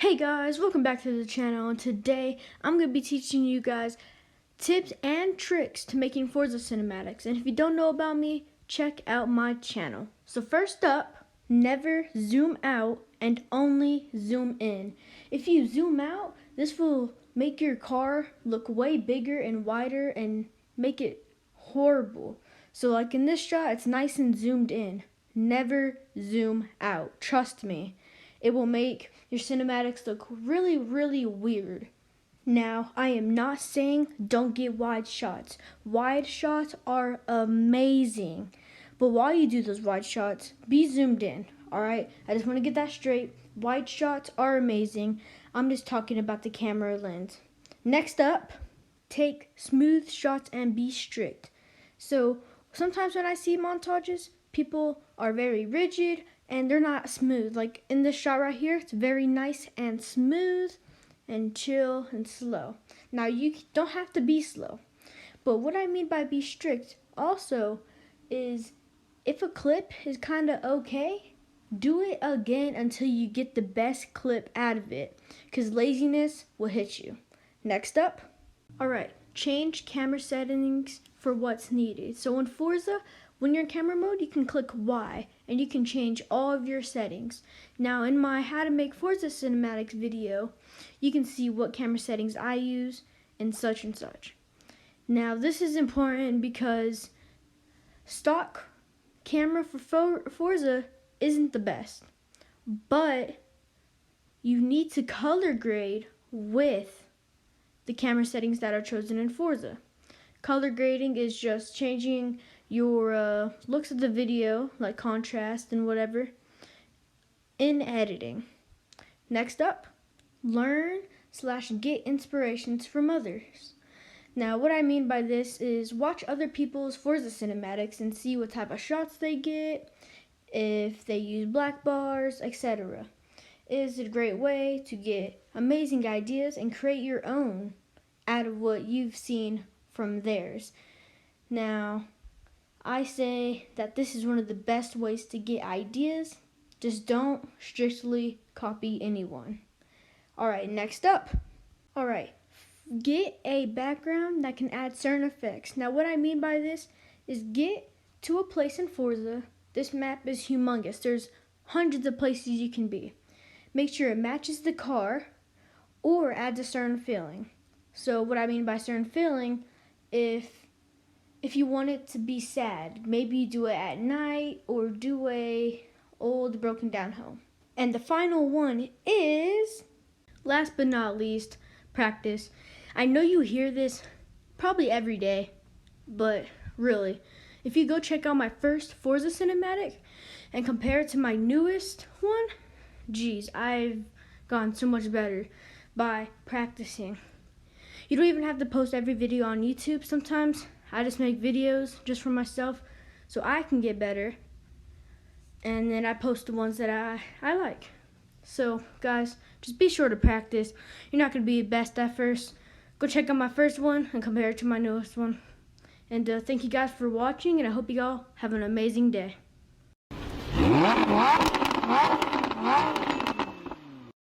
Hey guys, welcome back to the channel, and today I'm going to be teaching you guys tips and tricks to making Forza cinematics. And if you don't know about me, check out my channel. So first up, never zoom out and only zoom in. If you zoom out, this will make your car look way bigger and wider and make it horrible. So like in this shot, it's nice and zoomed in. Never zoom out, trust me. It will make your cinematics look really, really weird. Now, I am not saying don't get wide shots. Wide shots are amazing. But while you do those wide shots, be zoomed in, alright? I just want to get that straight. Wide shots are amazing. I'm just talking about the camera lens. Next up, take smooth shots and be strict. So, sometimes when I see montages, people are very rigid and they're not smooth. Like in this shot right here, it's very nice and smooth and chill and slow. Now you don't have to be slow, but what I mean by be strict also is if a clip is kind of okay, do it again until you get the best clip out of it, because laziness will hit you. Next up, alright, change camera settings for what's needed. So in Forza, when you're in camera mode, you can click Y and you can change all of your settings. Now in my how to make Forza cinematics video, you can see what camera settings I use and such and such. Now this is important because stock camera for Forza isn't the best, but you need to color grade with the camera settings that are chosen in Forza. Color grading is just changing your looks of the video, like contrast and whatever, in editing. Next up, learn/get inspirations from others. Now what I mean by this is watch other people's Forza cinematics and see what type of shots they get, if they use black bars, etc. It is a great way to get amazing ideas and create your own out of what you've seen from theirs. Now, I say that this is one of the best ways to get ideas. Just don't strictly copy anyone. Alright, next up. Alright, get a background that can add certain effects. Now what I mean by this is get to a place in Forza. This map is humongous. There's hundreds of places you can be. Make sure it matches the car or adds a certain feeling. So what I mean by certain feeling, if you want it to be sad, maybe do it at night or do a old broken down home. And the final one is, last but not least, practice. I know you hear this probably every day, but really, if you go check out my first Forza cinematic and compare it to my newest one, geez, I've gotten so much better by practicing. You don't even have to post every video on YouTube. Sometimes I just make videos just for myself so I can get better, and then I post the ones that I like. So guys, just be sure to practice. You're not going to be best at first. Go check out my first one and compare it to my newest one. And thank you guys for watching, and I hope you all have an amazing day.